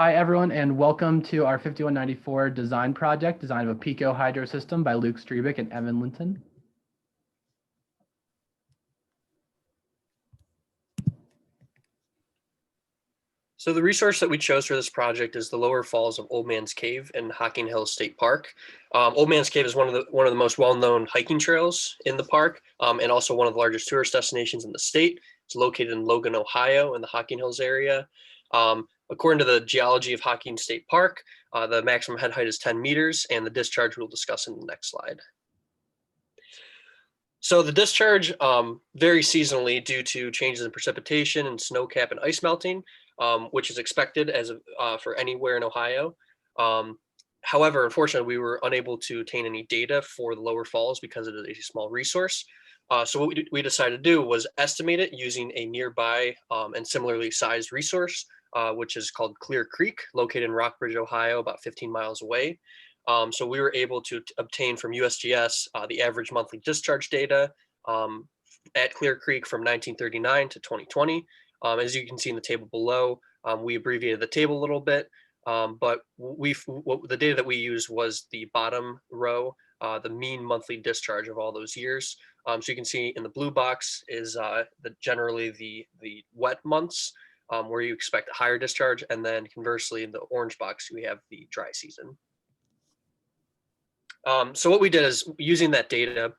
Hi, everyone, and welcome to our 5194 design project, design of a Pico hydro system by Luke Striebich and Evan Linton. So the resource that we chose for this project is the lower falls of Old Man's Cave in Hocking Hills State Park. Old Man's Cave is one of the most well-known hiking trails in the park, and also one of the largest tourist destinations in the state. It's located in Logan, Ohio, in the Hocking Hills area. According to the geology of Hocking State Park, the maximum head height is 10 meters, and the discharge we'll discuss in the next slide. So the discharge varies seasonally due to changes in precipitation and snow cap and ice melting, which is expected for anywhere in Ohio. However, unfortunately, we were unable to obtain any data for the lower falls because it is a small resource. So what we decided to do was estimate it using a nearby and similarly sized resource, which is called Clear Creek, located in Rockbridge, Ohio, about 15 miles away. So we were able to obtain from USGS the average monthly discharge data at Clear Creek from 1939 to 2020. As you can see in the table below, we abbreviated the table a little bit, but the data that we used was the bottom row, the mean monthly discharge of all those years. So you can see in the blue box is generally the wet months, where you expect a higher discharge, and then conversely in the orange box we have the dry season. So what we did is, using that data,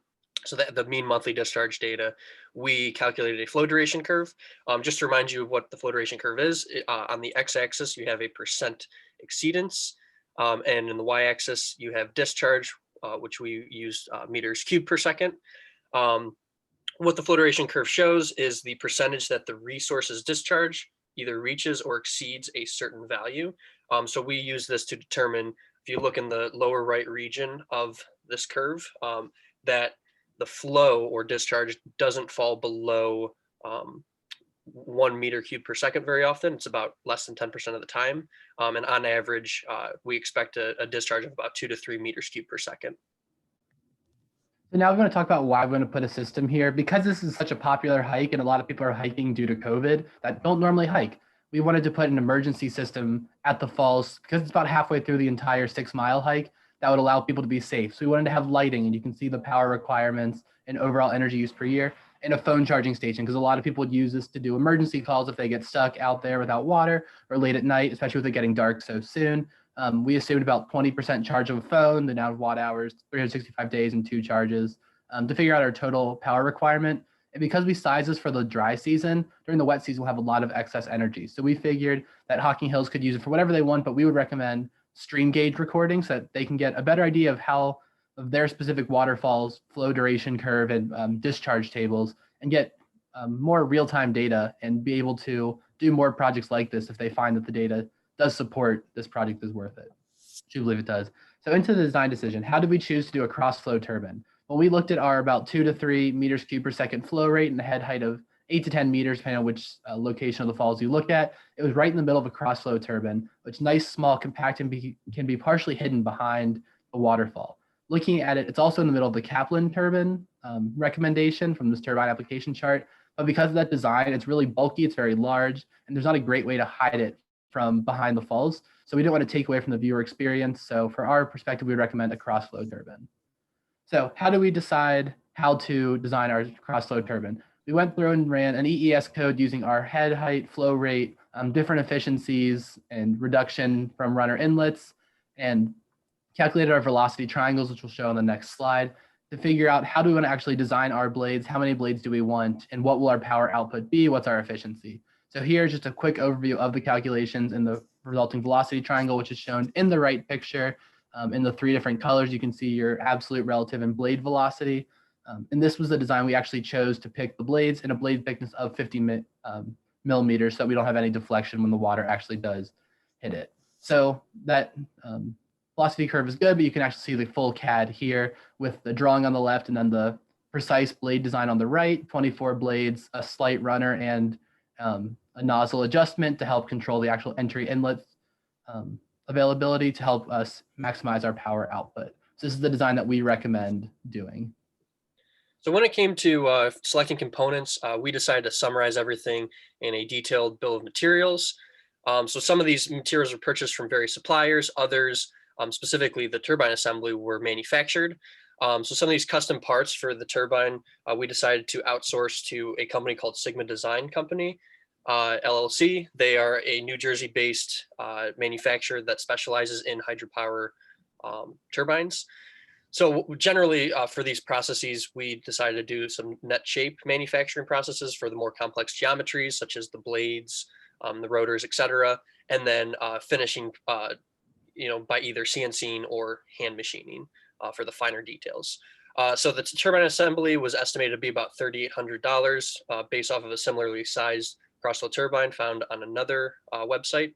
so that the mean monthly discharge data, we calculated a flow duration curve. Just to remind you of what the flow duration curve is, on the x-axis you have a percent exceedance, and in the y-axis you have discharge, which we used meters cubed per second. What the flow duration curve shows is the percentage that the resource's discharge either reaches or exceeds a certain value. So we use this to determine, if you look in the lower right region of this curve, that the flow or discharge doesn't fall below 1 meter cubed per second very often. It's about less than 10% of the time. And on average, we expect a discharge of about 2 to 3 meters cubed per second. So now we're going to talk about why we're going to put a system here. Because this is such a popular hike and a lot of people are hiking due to COVID that don't normally hike, we wanted to put an emergency system at the falls because it's about halfway through the entire 6-mile hike that would allow people to be safe. So we wanted to have lighting, and you can see the power requirements and overall energy use per year, and a phone charging station, because a lot of people would use this to do emergency calls if they get stuck out there without water or late at night, especially with it getting dark so soon. We assumed about 20% charge of a phone, the amount of watt hours, 365 days and 2 charges, to figure out our total power requirement. And because we size this for the dry season, during the wet season, we'll have a lot of excess energy. So we figured that Hocking Hills could use it for whatever they want, but we would recommend stream gauge recording so that they can get a better idea of how of their specific waterfalls, flow duration curve, and discharge tables, and get more real-time data and be able to do more projects like this if they find that the data does support this project is worth it. I do believe it does. So into the design decision, how did we choose to do a cross-flow turbine? Well, we looked at our about 2 to 3 meters cubed per second flow rate and a head height of 8 to 10 meters, depending on which location of the falls you look at. It was right in the middle of a cross-flow turbine, which nice, small, compact, and can be partially hidden behind the waterfall. Looking at it, it's also in the middle of the Kaplan turbine recommendation from this turbine application chart. But because of that design, it's really bulky, it's very large, and there's not a great way to hide it from behind the falls. So we didn't want to take away from the viewer experience. So for our perspective, we recommend a cross-flow turbine. So how do we decide how to design our cross-flow turbine? We went through and ran an EES code using our head height, flow rate, different efficiencies, and reduction from runner inlets, and calculated our velocity triangles, which we'll show on the next slide, to figure out how do we want to actually design our blades, how many blades do we want, and what will our power output be, what's our efficiency. So here's just a quick overview of the calculations in the resulting velocity triangle, which is shown in the right picture. In the 3 different colors, you can see your absolute, relative, and blade velocity. And this was the design we actually chose to pick the blades in a blade thickness of 50 millimeters, so that we don't have any deflection when the water actually does hit it. So that velocity curve is good, but you can actually see the full CAD here with the drawing on the left and then the precise blade design on the right, 24 blades, a slight runner, and a nozzle adjustment to help control the actual entry inlet availability to help us maximize our power output. So this is the design that we recommend doing. So when it came to selecting components, we decided to summarize everything in a detailed bill of materials. So some of these materials were purchased from various suppliers, others, specifically the turbine assembly, were manufactured. So some of these custom parts for the turbine, we decided to outsource to a company called Sigma Design Company, LLC. They are a New Jersey-based manufacturer that specializes in hydropower turbines. So generally for these processes, we decided to do some net shape manufacturing processes for the more complex geometries, such as the blades, the rotors, etc., and then finishing, by either CNCing or hand machining for the finer details. So the turbine assembly was estimated to be about $3,800 based off of a similarly sized cross-flow turbine found on another website.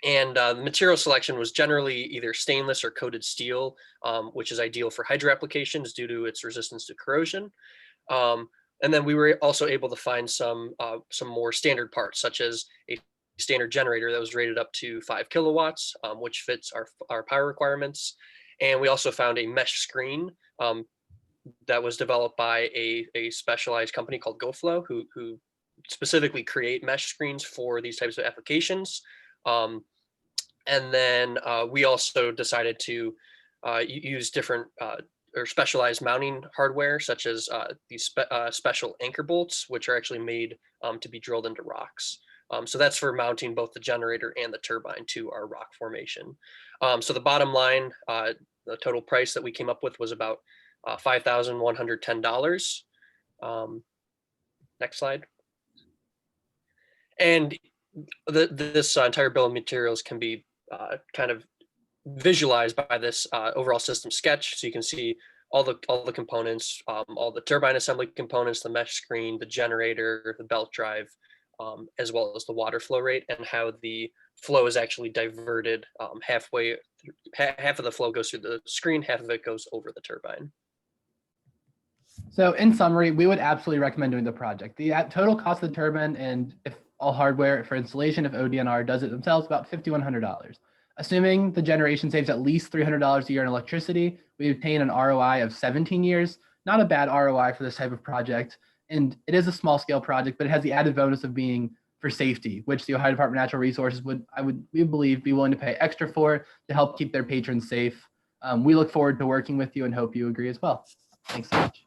And the material selection was generally either stainless or coated steel, which is ideal for hydro applications due to its resistance to corrosion. And then we were also able to find some more standard parts, such as a standard generator that was rated up to 5 kilowatts, which fits our power requirements. And we also found a mesh screen that was developed by a specialized company called GoFlow, who specifically create mesh screens for these types of applications. And then we also decided to use different or specialized mounting hardware, such as these special anchor bolts, which are actually made to be drilled into rocks. So that's for mounting both the generator and the turbine to our rock formation. So the bottom line, the total price that we came up with was about $5,110. Next slide. And this entire bill of materials can be kind of visualized by this overall system sketch. So you can see all the components, all the turbine assembly components, the mesh screen, the generator, the belt drive, as well as the water flow rate, and how the flow is actually diverted halfway. Half of the flow goes through the screen, half of it goes over the turbine. So in summary, we would absolutely recommend doing the project. The total cost of the turbine, and if all hardware for installation, if ODNR does it themselves, about $5,100. Assuming the generation saves at least $300 a year in electricity, we obtain an ROI of 17 years. Not a bad ROI for this type of project. And it is a small scale project, but it has the added bonus of being for safety, which the Ohio Department of Natural Resources we believe, be willing to pay extra for to help keep their patrons safe. We look forward to working with you and hope you agree as well. Thanks so much.